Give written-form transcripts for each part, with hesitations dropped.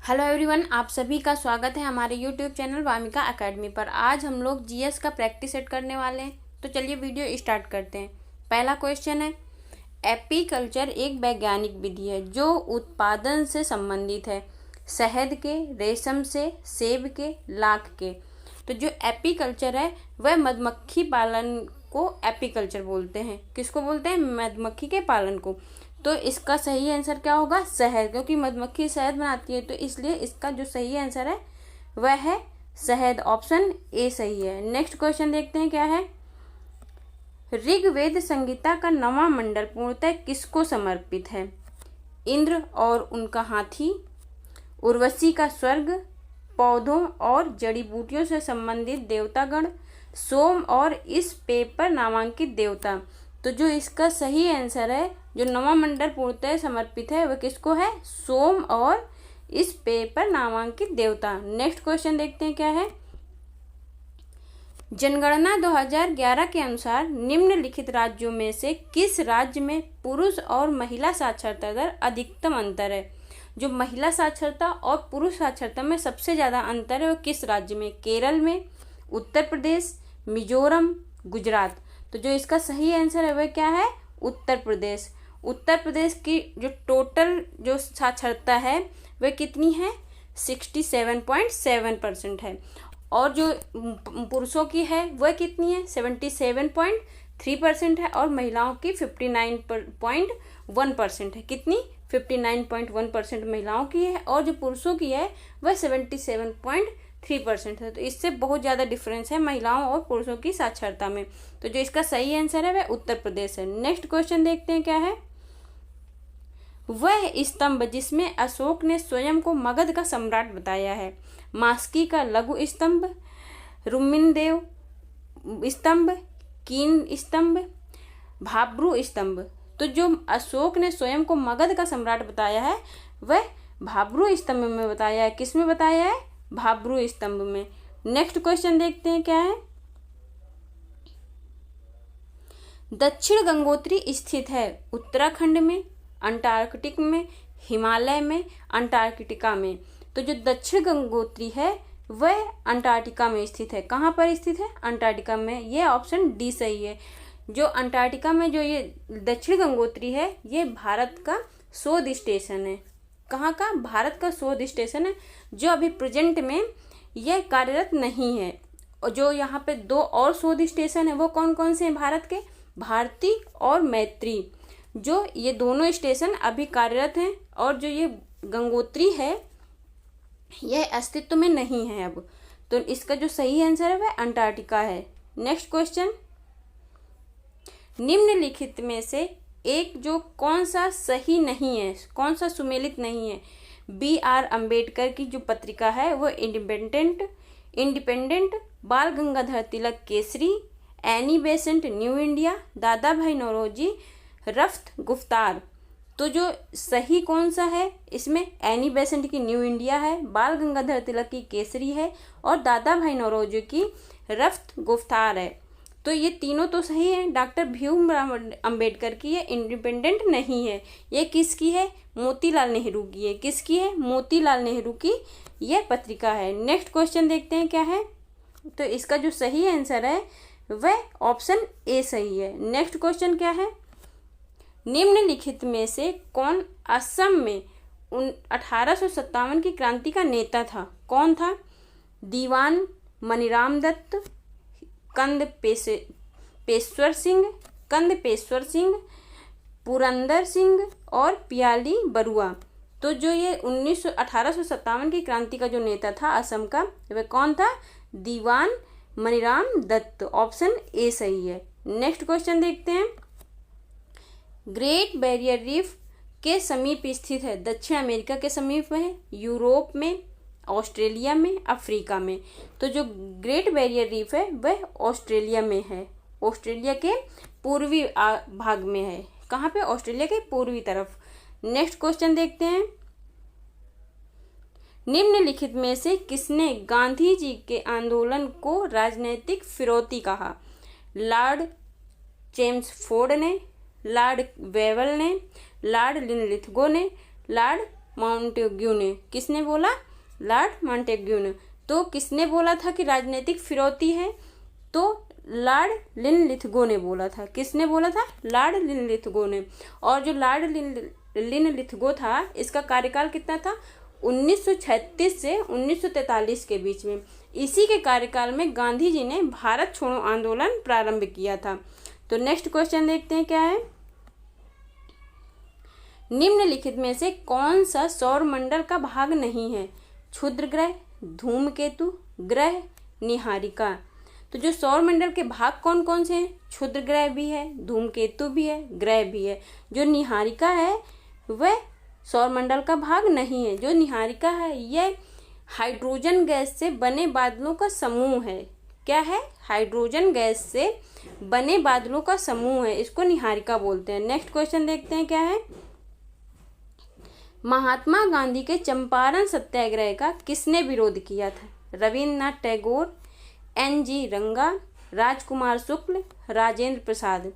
Hello everyone, आप सभी का स्वागत है हमारे यूट्यूब चैनल वामिका एकेडमी पर। आज हम लोग जीएस का प्रैक्टिस सेट करने वाले हैं, तो चलिए वीडियो स्टार्ट करते हैं। पहला क्वेश्चन है, एपीकल्चर एक वैज्ञानिक विधि है जो उत्पादन से संबंधित है, शहद के, रेशम से, सेब के, लाख के। तो जो एपीकल्चर है वह मधुमक्खी पालन को एपीकल्चर बोलते हैं। किसको बोलते हैं? मधुमक्खी के पालन को। तो इसका सही आंसर क्या होगा? शहद, क्योंकि मधुमक्खी शहद बनाती है, तो इसलिए इसका जो सही आंसर है वह है शहद। ऑप्शन ए सही है। नेक्स्ट क्वेश्चन देखते हैं क्या है। ऋग्वेद संहिता का नवां मंडल पूर्णतः किसको समर्पित है? इंद्र और उनका हाथी, उर्वशी का स्वर्ग, पौधों और जड़ी बूटियों से संबंधित देवतागण, सोम और इस पेपर नामांकित देवता। तो जो इसका सही आंसर है, जो नवा मंडल पूर्णतः समर्पित है, वह किसको है? सोम और इस पेपर नामांकित देवता। नेक्स्ट क्वेश्चन देखते हैं क्या है। जनगणना 2011 के अनुसार निम्नलिखित राज्यों में से किस राज्य में पुरुष और महिला साक्षरता दर अधिकतम अंतर है? जो महिला साक्षरता और पुरुष साक्षरता में सबसे ज्यादा अंतर है वो किस राज्य में? केरल में, उत्तर प्रदेश, मिजोरम, गुजरात। तो जो इसका सही आंसर है वह क्या है? उत्तर प्रदेश। उत्तर प्रदेश की जो टोटल जो साक्षरता है वह कितनी है? 67.7% है। और जो पुरुषों की है वह कितनी है? 77.3% है। और महिलाओं की 59.1% है। कितनी? 59.1% महिलाओं की है, और जो पुरुषों की है वह 77.3% है। तो इससे बहुत ज़्यादा डिफरेंस है महिलाओं और पुरुषों की साक्षरता में। तो जो इसका सही आंसर है वह उत्तर प्रदेश है। नेक्स्ट क्वेश्चन देखते हैं क्या है। वह स्तंभ जिसमें अशोक ने स्वयं को मगध का सम्राट बताया है? मास्की का लघु स्तंभ, रुमिनदेव स्तंभ, कीन स्तंभ, भाब्रू स्तंभ। तो जो अशोक ने स्वयं को मगध का सम्राट बताया है वह भाब्रू स्तंभ में बताया है। किस में बताया है? भाब्रू स्तंभ में। नेक्स्ट क्वेश्चन देखते हैं क्या है। दक्षिण गंगोत्री स्थित है उत्तराखंड में, अंटार्कटिक में, हिमालय में, अंटार्कटिका में। तो जो दक्षिण गंगोत्री है वह अंटार्कटिका में स्थित है। कहाँ पर स्थित है? अंटार्कटिका में। ये ऑप्शन डी सही है। जो अंटार्कटिका में जो ये दक्षिण गंगोत्री है ये भारत का शोध स्टेशन है। कहाँ का? भारत का शोध स्टेशन है, जो अभी प्रेजेंट में यह कार्यरत नहीं है। और जो यहाँ पे दो और शोध स्टेशन है वो कौन कौन से हैं भारत के? भारती और मैत्री। जो ये दोनों स्टेशन अभी कार्यरत हैं, और जो ये गंगोत्री है यह अस्तित्व में नहीं है अब। तो इसका जो सही आंसर है वह अंटार्कटिका है। नेक्स्ट क्वेश्चन, निम्नलिखित में से एक जो कौन सा सही नहीं है, कौन सा सुमेलित नहीं है? BR अम्बेडकर की जो पत्रिका है वो independent, Bal Gangadhar Tilak Kesari, Annie Besant New India, Dadabhai Naoroji, रफ्त गुफ्तार। तो जो सही कौन सा है इसमें? एनी बेसेंट की न्यू इंडिया है, बाल गंगाधर तिलक की केसरी है, और दादा भाई नौरोजी की रफ्त गुफ्तार है। तो ये तीनों तो सही है। डॉक्टर भीमराव अंबेडकर की ये इंडिपेंडेंट नहीं है। ये किसकी है? मोतीलाल नेहरू की है। किसकी है? मोतीलाल नेहरू की यह पत्रिका है। नेक्स्ट क्वेश्चन देखते हैं क्या है। तो इसका जो सही आंसर है वह ऑप्शन ए सही है। नेक्स्ट क्वेश्चन क्या है। निम्नलिखित में से कौन असम में 1857 की क्रांति का नेता था? कौन था? दीवान मनीराम दत्त, कंदपेश्वर सिंह, पुरंदर सिंह और पियाली बरुआ। तो जो ये 1857 की क्रांति का जो नेता था असम का वह कौन था? दीवान मनीराम दत्त। ऑप्शन ए सही है। नेक्स्ट क्वेश्चन देखते हैं। ग्रेट बैरियर रीफ के समीप स्थित है? दक्षिण अमेरिका के समीप है, यूरोप में, ऑस्ट्रेलिया में, अफ्रीका में। तो जो ग्रेट बैरियर रीफ है वह ऑस्ट्रेलिया में है। ऑस्ट्रेलिया के पूर्वी भाग में है। कहाँ पे? ऑस्ट्रेलिया के पूर्वी तरफ। नेक्स्ट क्वेश्चन देखते हैं। निम्नलिखित में से किसने गांधी जी के आंदोलन को राजनीतिक फिरौती कहा? लॉर्ड चेम्सफोर्ड ने, लॉर्ड वेवल ने, लॉर्ड लिनलिथगो ने, लॉर्ड मॉन्टेग्यू ने। किसने बोला? लॉर्ड मॉन्टेग्यू ने। तो किसने बोला था कि राजनीतिक फिरौती है? तो लॉर्ड लिनलिथगो ने बोला था। किसने बोला था? लॉर्ड लिनलिथगो ने। और जो लॉर्ड लिनलिथगो था, इसका कार्यकाल कितना था? 1936 से 1943 के बीच में। इसी के कार्यकाल में गांधी जी ने भारत छोड़ो आंदोलन प्रारंभ किया था। तो नेक्स्ट क्वेश्चन देखते हैं क्या है। निम्नलिखित में से कौन सा सौर मंडल का भाग नहीं है? क्षुद्र ग्रह, धूमकेतु, ग्रह, निहारिका। तो जो सौर मंडल के भाग कौन कौन से हैं? क्षुद्र ग्रह भी है, धूमकेतु भी है, ग्रह भी है। जो निहारिका है वह सौर मंडल का भाग नहीं है। जो निहारिका है यह हाइड्रोजन गैस से बने बादलों का समूह है। क्या है? हाइड्रोजन गैस से बने बादलों का समूह है, इसको निहारिका बोलते हैं। नेक्स्ट क्वेश्चन देखते हैं क्या है। महात्मा गांधी के चंपारण सत्याग्रह का किसने विरोध किया था? रविन्द्रनाथ टैगोर, NG रंगा, राजकुमार शुक्ल, राजेंद्र प्रसाद।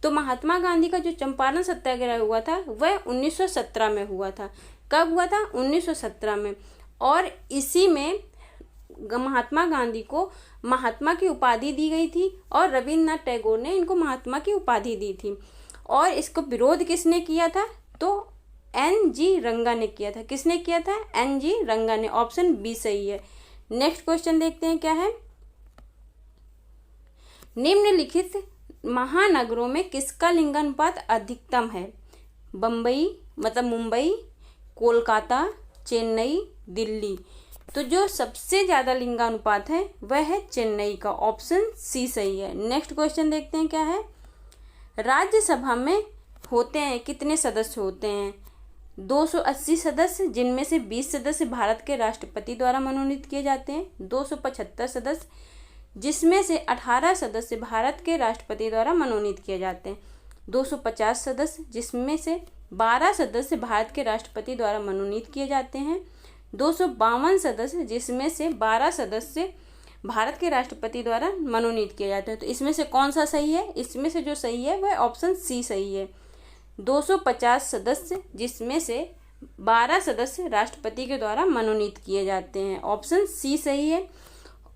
तो महात्मा गांधी का जो चंपारण सत्याग्रह हुआ था वह 1917 में हुआ था। कब हुआ था? 1917 में। और इसी में महात्मा गांधी को महात्मा की उपाधि दी गई थी और रविन्द्रनाथ टैगोर ने इनको महात्मा की उपाधि दी थी। और इसको विरोध किसने किया था? तो NG रंगा ने किया था। किसने किया था? NG रंगा ने। ऑप्शन बी सही है। नेक्स्ट क्वेश्चन देखते हैं क्या है। निम्नलिखित महानगरों में किसका लिंगानुपात अधिकतम है? बम्बई मतलब मुंबई, कोलकाता, चेन्नई, दिल्ली। तो जो सबसे ज़्यादा लिंगानुपात है वह है चेन्नई का। ऑप्शन सी सही है। नेक्स्ट क्वेश्चन देखते हैं क्या है। राज्यसभा में होते हैं कितने सदस्य होते हैं? 280 सदस्य, जिनमें से 20 सदस्य भारत के राष्ट्रपति द्वारा मनोनीत किए जाते हैं। 275 सदस्य, जिसमें से 18 सदस्य भारत के राष्ट्रपति द्वारा मनोनीत किए जाते हैं। 250 सदस्य, जिसमें से 12 सदस्य भारत के राष्ट्रपति द्वारा मनोनीत किए जाते हैं। 252 सदस्य, जिसमें से 12 सदस्य भारत के राष्ट्रपति द्वारा मनोनीत किए जाते हैं। तो इसमें से कौन सा सही है? इसमें से जो सही है वह ऑप्शन सी सही है। 250 सदस्य, जिसमें से 12 सदस्य राष्ट्रपति के द्वारा मनोनीत किए जाते हैं। ऑप्शन सी सही है।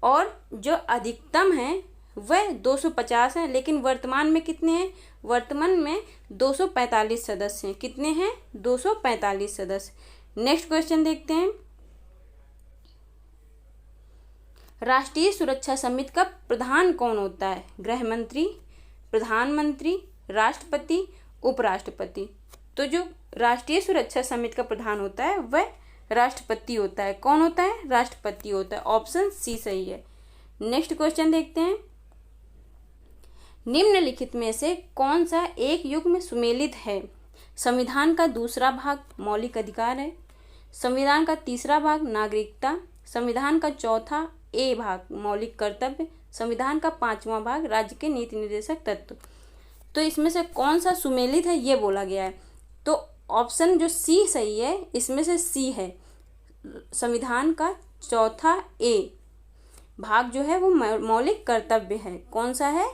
और जो अधिकतम है वह 250 है, लेकिन वर्तमान में कितने हैं? वर्तमान में 245 सदस्य हैं। कितने हैं? 245 सदस्य। नेक्स्ट क्वेश्चन देखते हैं। राष्ट्रीय सुरक्षा समिति का प्रधान कौन होता है? गृह मंत्री, प्रधानमंत्री, राष्ट्रपति, उपराष्ट्रपति। तो जो राष्ट्रीय सुरक्षा समिति का प्रधान होता है वह राष्ट्रपति होता है। कौन होता है? राष्ट्रपति होता है। ऑप्शन सी सही है। नेक्स्ट क्वेश्चन देखते हैं। निम्नलिखित में से कौन सा एक युग्म सुमेलित है? संविधान का दूसरा भाग मौलिक अधिकार है, संविधान का तीसरा भाग नागरिकता, संविधान का चौथा ए भाग मौलिक कर्तव्य, संविधान का पांचवा भाग राज्य के नीति निर्देशक तत्व। तो इसमें से कौन सा सुमेलित है ये बोला गया है। तो ऑप्शन जो सी सही है, इसमें से सी है। संविधान का चौथा ए भाग जो है वो मौलिक कर्तव्य है। कौन सा है?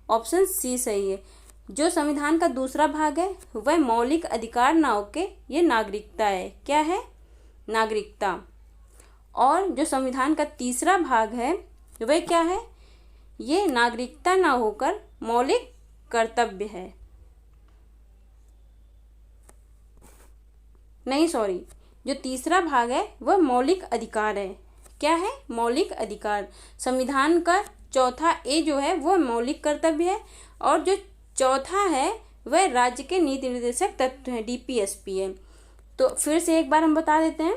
ऑप्शन सी सही है। जो संविधान का दूसरा भाग है वह मौलिक अधिकार ना होके ये नागरिकता है। क्या है? नागरिकता। और जो संविधान का तीसरा भाग है वह क्या है? ये नागरिकता ना होकर मौलिक कर्तव्य है। नहीं सॉरी, जो तीसरा भाग है वह मौलिक अधिकार है। क्या है? मौलिक अधिकार। संविधान का चौथा ए जो है वो मौलिक कर्तव्य है और जो चौथा है वह राज्य के नीति निर्देशक तत्व है, DPSP है। तो फिर से एक बार हम बता देते हैं।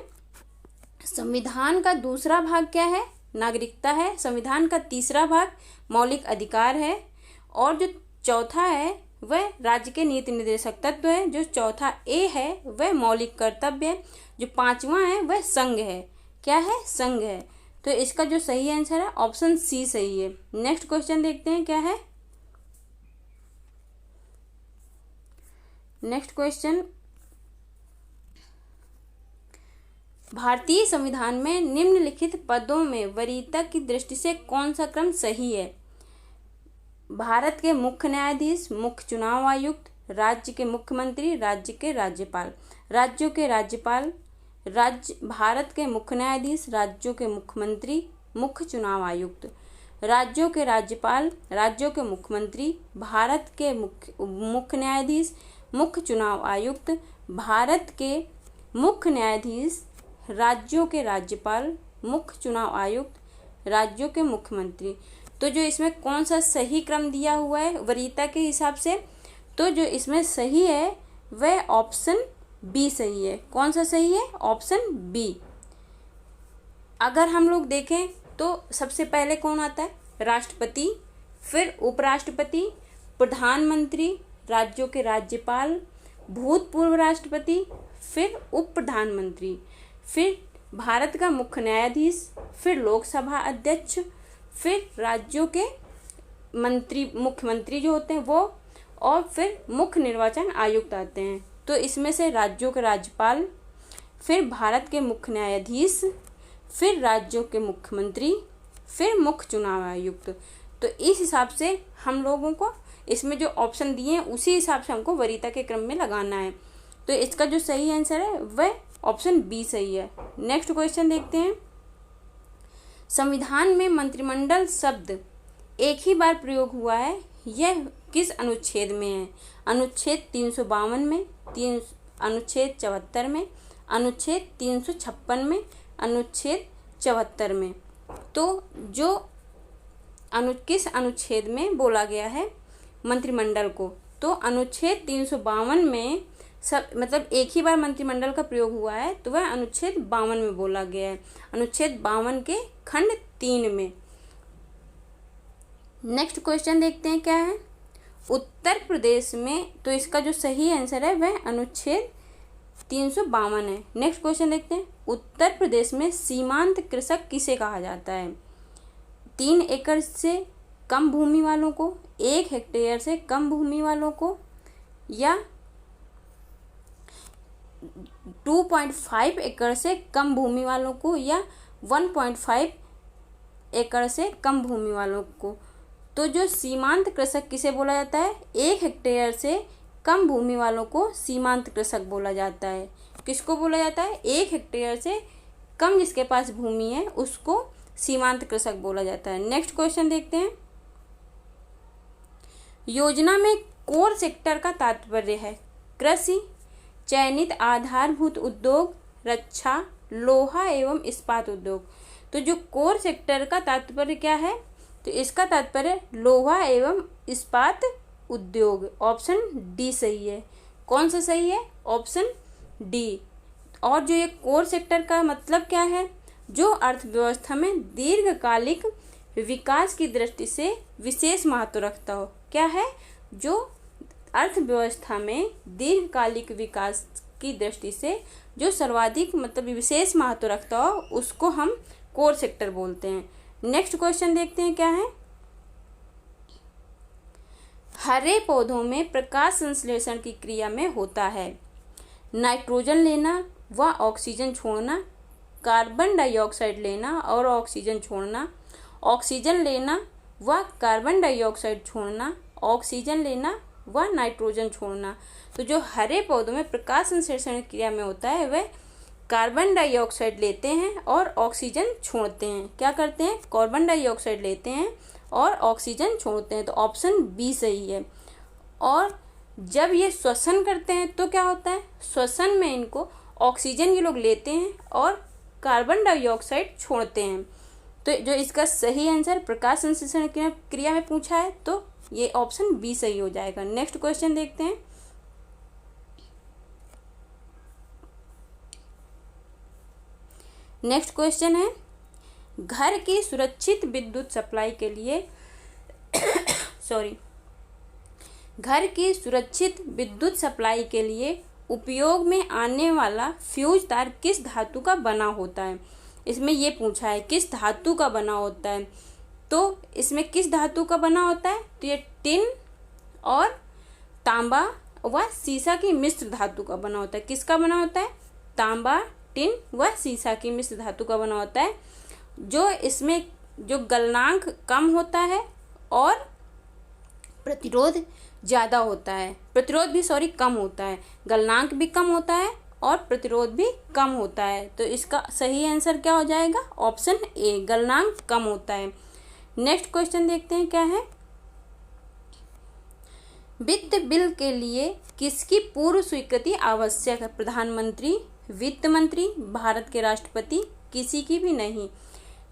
संविधान का दूसरा भाग क्या है? नागरिकता है। संविधान का तीसरा भाग मौलिक अधिकार है और जो चौथा है वह राज्य के नीति निर्देशक तत्व है। जो चौथा ए है वह मौलिक कर्तव्य है। जो पांचवा है वह संघ है। क्या है? संघ है। तो इसका जो सही आंसर है ऑप्शन सी सही है। नेक्स्ट क्वेश्चन देखते हैं क्या है। नेक्स्ट क्वेश्चन, भारतीय संविधान में निम्नलिखित पदों में वरीयता की दृष्टि से कौन सा क्रम सही है? भारत के मुख्य न्यायाधीश, मुख्य चुनाव आयुक्त, राज्य के मुख्यमंत्री, राज्य के राज्यपाल, राज्यों के राज्यपाल, भारत के मुख्य न्यायाधीश, राज्यों के मुख्यमंत्री, मुख्य चुनाव आयुक्त, राज्यों के राज्यपाल, राज्यों के मुख्यमंत्री, भारत के मुख्य न्यायाधीश, मुख्य चुनाव आयुक्त, भारत के मुख्य न्यायाधीश, राज्यों के राज्यपाल, मुख्य चुनाव आयुक्त, राज्यों के मुख्यमंत्री। तो जो इसमें कौन सा सही क्रम दिया हुआ है वरीयता के हिसाब से, तो जो इसमें सही है वह ऑप्शन बी सही है। कौन सा सही है? Option B. अगर हम लोग देखें तो सबसे पहले कौन आता है? राष्ट्रपति, फिर उपराष्ट्रपति, प्रधानमंत्री, राज्यों के राज्यपाल, भूतपूर्व राष्ट्रपति, फिर उप प्रधानमंत्री, फिर भारत का मुख्य न्यायाधीश, फिर लोकसभा अध्यक्ष, फिर राज्यों के मुख्यमंत्री जो होते हैं वो, और फिर मुख्य निर्वाचन आयुक्त आते हैं। तो इसमें से राज्यों के राज्यपाल, फिर भारत के मुख्य न्यायाधीश, फिर राज्यों के मुख्यमंत्री, फिर मुख्य चुनाव आयुक्त। तो इस हिसाब से हम लोगों को इसमें जो ऑप्शन दिए हैं उसी हिसाब से हमको वरीयता के क्रम में लगाना है। तो इसका जो सही आंसर है वह ऑप्शन बी सही है। नेक्स्ट क्वेश्चन देखते हैं। संविधान में मंत्रिमंडल शब्द एक ही बार प्रयोग हुआ है, यह किस अनुच्छेद में है? अनुच्छेद 352 में, अनुच्छेद 74 में, अनुच्छेद 356 में, अनुच्छेद 74 में। तो जो किस अनुच्छेद में बोला गया है मंत्रिमंडल को? तो अनुच्छेद 352 में मतलब एक ही बार मंत्रिमंडल का प्रयोग हुआ है, तो वह अनुच्छेद 52 में बोला गया है, अनुच्छेद 52 के खंड 3 में। नेक्स्ट क्वेश्चन देखते हैं क्या है। उत्तर प्रदेश में, तो इसका जो सही आंसर है वह अनुच्छेद 352 है। नेक्स्ट क्वेश्चन देखते हैं। उत्तर प्रदेश में सीमांत कृषक किसे कहा जाता है? 3 एकड़ से कम भूमि वालों को, 1 हेक्टेयर से कम भूमि वालों को, या 2.5 एकड़ से कम भूमि वालों को, या 1.5 एकड़ से कम भूमि वालों को। तो जो सीमांत कृषक किसे बोला जाता है? 1 हेक्टेयर से कम भूमि वालों को सीमांत कृषक बोला जाता है। किसको बोला जाता है? 1 हेक्टेयर से कम जिसके पास भूमि है उसको सीमांत कृषक बोला जाता है। नेक्स्ट क्वेश्चन देखते हैं। योजना में कोर सेक्टर का तात्पर्य है कृषि, चयनित आधारभूत उद्योग, रक्षा, लोहा एवं इस्पात उद्योग। तो जो कोर सेक्टर का तात्पर्य क्या है? तो इसका तात्पर्य लोहा एवं इस्पात उद्योग। ऑप्शन डी सही है। कौन सा सही है? Option D. और जो ये कोर सेक्टर का मतलब क्या है? जो अर्थव्यवस्था में दीर्घकालिक विकास की दृष्टि से विशेष महत्व रखता हो। क्या है? जो अर्थव्यवस्था में दीर्घकालिक विकास की दृष्टि से जो सर्वाधिक मतलब विशेष महत्व रखता हो उसको हम कोर सेक्टर बोलते हैं। नेक्स्ट क्वेश्चन देखते हैं क्या है। हरे पौधों में प्रकाश संश्लेषण की क्रिया में होता है नाइट्रोजन लेना व ऑक्सीजन छोड़ना, कार्बन डाइऑक्साइड लेना और ऑक्सीजन छोड़ना, ऑक्सीजन लेना व कार्बन डाइऑक्साइड छोड़ना, ऑक्सीजन लेना व नाइट्रोजन छोड़ना। तो जो हरे पौधों में प्रकाश संश्लेषण क्रिया में होता है वह कार्बन डाइऑक्साइड लेते हैं और ऑक्सीजन छोड़ते हैं। क्या करते हैं? कार्बन डाइऑक्साइड लेते हैं और ऑक्सीजन छोड़ते हैं। तो ऑप्शन बी सही है। और जब ये श्वसन करते हैं तो क्या होता है? श्वसन में इनको ऑक्सीजन ये लोग लेते हैं और कार्बन डाइऑक्साइड छोड़ते हैं। तो जो इसका सही आंसर प्रकाश संश्लेषण क्रिया में पूछा है तो ये ऑप्शन बी सही हो जाएगा। नेक्स्ट क्वेश्चन देखते हैं। नेक्स्ट क्वेश्चन है घर की सुरक्षित विद्युत सप्लाई के लिए घर की सुरक्षित विद्युत सप्लाई के लिए उपयोग में आने वाला फ्यूज तार किस धातु का बना होता है? इसमें ये पूछा है किस धातु का बना होता है। तो इसमें किस धातु का बना होता है? तो ये टिन और तांबा व सीसा की मिश्र धातु का बना होता है। किसका बना होता है? तांबा, टिन व सीसा की मिश्र धातु का बना होता है। जो इसमें जो गलनांक कम होता है और प्रतिरोध ज़्यादा होता है, प्रतिरोध भी कम होता है, गलनांक भी कम होता है और प्रतिरोध भी कम होता है। तो इसका सही आंसर क्या हो जाएगा? ऑप्शन ए, गलनांक कम होता है। नेक्स्ट क्वेश्चन देखते हैं क्या है। वित्त बिल के लिए किसकी पूर्व स्वीकृति आवश्यक है? प्रधानमंत्री, वित्त मंत्री, भारत के राष्ट्रपति, किसी की भी नहीं।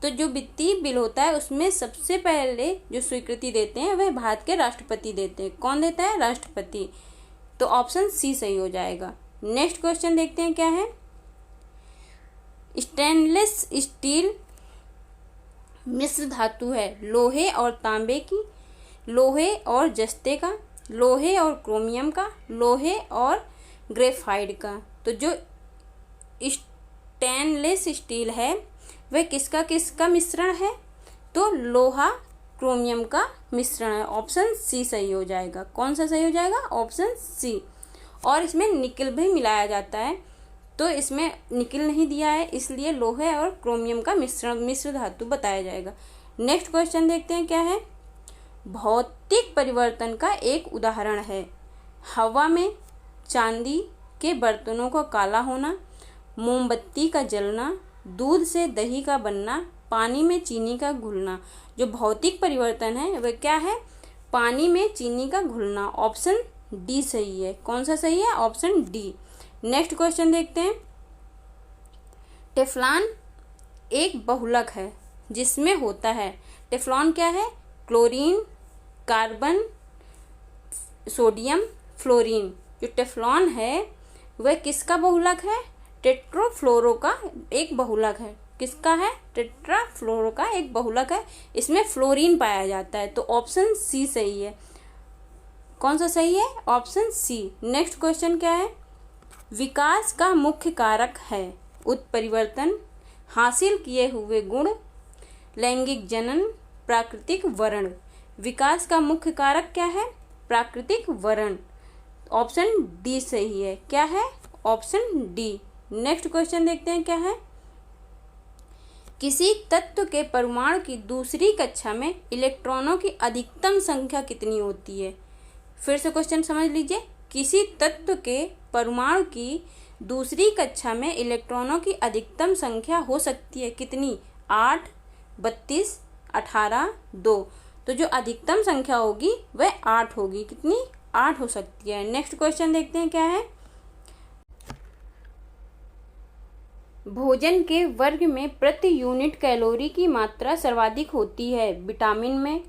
तो जो वित्तीय बिल होता है उसमें सबसे पहले जो स्वीकृति देते हैं वह भारत के राष्ट्रपति देते हैं। कौन देता है? राष्ट्रपति। तो ऑप्शन सी सही हो जाएगा। नेक्स्ट क्वेश्चन देखते हैं क्या है। स्टेनलेस स्टील मिश्र धातु है लोहे और तांबे की, लोहे और जस्ते का, लोहे और क्रोमियम का, लोहे और ग्रेफाइट का। तो जो स्टेनलेस स्टील है वह किसका मिश्रण है? तो लोहा क्रोमियम का मिश्रण है। ऑप्शन सी सही हो जाएगा। कौन सा सही हो जाएगा? Option C. और इसमें निकल भी मिलाया जाता है, तो इसमें निकल नहीं दिया है, इसलिए लोहे और क्रोमियम का मिश्र धातु बताया जाएगा। नेक्स्ट क्वेश्चन देखते हैं क्या है। भौतिक परिवर्तन का एक उदाहरण है हवा में चांदी के बर्तनों का काला होना, मोमबत्ती का जलना, दूध से दही का बनना, पानी में चीनी का घुलना। जो भौतिक परिवर्तन है वह क्या है? पानी में चीनी का घुलना। ऑप्शन डी सही है। कौन सा सही है? Option D. नेक्स्ट क्वेश्चन देखते हैं। टेफ्लॉन एक बहुलक है जिसमें होता है, टेफ्लॉन क्या है? Chlorine, carbon, sodium, fluorine. जो टेफ्लॉन है वह किसका बहुलक है? टेट्राफ्लोरो का एक बहुलक है। किसका है? टेट्राफ्लोरो का एक बहुलक है। इसमें फ्लोरीन पाया जाता है। तो ऑप्शन सी सही है। कौन सा सही है? Option C. नेक्स्ट क्वेश्चन क्या है। विकास का मुख्य कारक है उत्परिवर्तन, हासिल किए हुए गुण, लैंगिक जनन, प्राकृतिक वर्ण। विकास का मुख्य कारक क्या है? प्राकृतिक वर्ण। ऑप्शन डी सही है। क्या है? Option D. नेक्स्ट क्वेश्चन देखते हैं क्या है। किसी तत्व के परमाणु की दूसरी कक्षा में इलेक्ट्रॉनों की अधिकतम संख्या कितनी होती है? फिर से क्वेश्चन समझ लीजिए। किसी तत्व के परमाणु की दूसरी कक्षा में इलेक्ट्रॉनों की अधिकतम संख्या हो सकती है कितनी? 8, 32, 18, 2। तो जो अधिकतम संख्या होगी वह 8 होगी। कितनी? 8 हो सकती है। नेक्स्ट क्वेश्चन देखते हैं क्या है। भोजन के वर्ग में प्रति यूनिट कैलोरी की मात्रा सर्वाधिक होती है विटामिन में,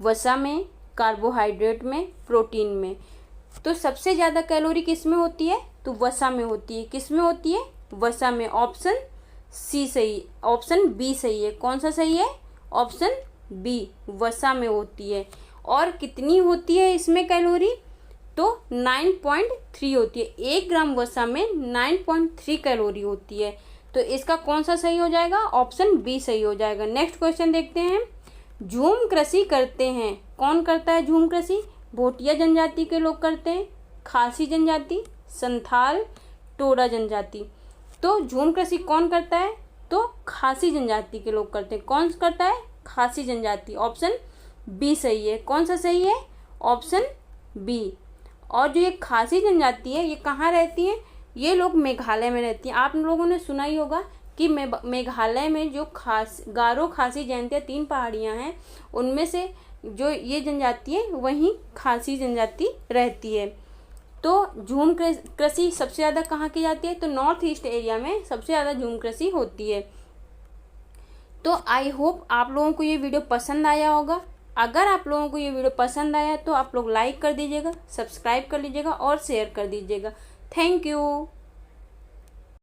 वसा में, कार्बोहाइड्रेट में, प्रोटीन में। तो सबसे ज़्यादा कैलोरी किस में होती है? तो वसा में होती है। किस में होती है? वसा में। ऑप्शन सी सही, ऑप्शन बी सही है। कौन सा सही है? ऑप्शन बी, वसा में होती है। और कितनी होती है इसमें कैलोरी? तो 9.3 होती है। 1 ग्राम वसा में 9.3 कैलोरी होती है। तो इसका कौन सा सही हो जाएगा? ऑप्शन बी सही हो जाएगा। नेक्स्ट क्वेश्चन देखते हैं। झूम कृषि करते हैं, कौन करता है झूम कृषि? भोटिया जनजाति के लोग करते हैं, खासी जनजाति, संथाल, टोडा जनजाति। तो झूम कृषि कौन करता है? तो खासी जनजाति के लोग करते हैं। कौन करता है? खासी जनजाति। ऑप्शन बी सही है। कौन सा सही है? Option B. और जो ये खासी जनजाति है ये कहाँ रहती है? ये लोग मेघालय में रहती हैं। आप लोगों ने सुना ही होगा कि मेघालय में जो गारो, खासी, जयंतिया 3 पहाड़ियाँ हैं, उनमें से जो ये जनजाति है वहीं खासी जनजाति रहती है। तो झूम कृषि सबसे ज़्यादा कहाँ की जाती है? तो नॉर्थ ईस्ट एरिया में सबसे ज़्यादा झूम कृषि होती है। तो आई होप आप लोगों को ये वीडियो पसंद आया होगा। अगर आप लोगों को ये वीडियो पसंद आया तो आप लोग लाइक कर दीजिएगा, सब्सक्राइब कर लीजिएगा और शेयर कर दीजिएगा। Thank you.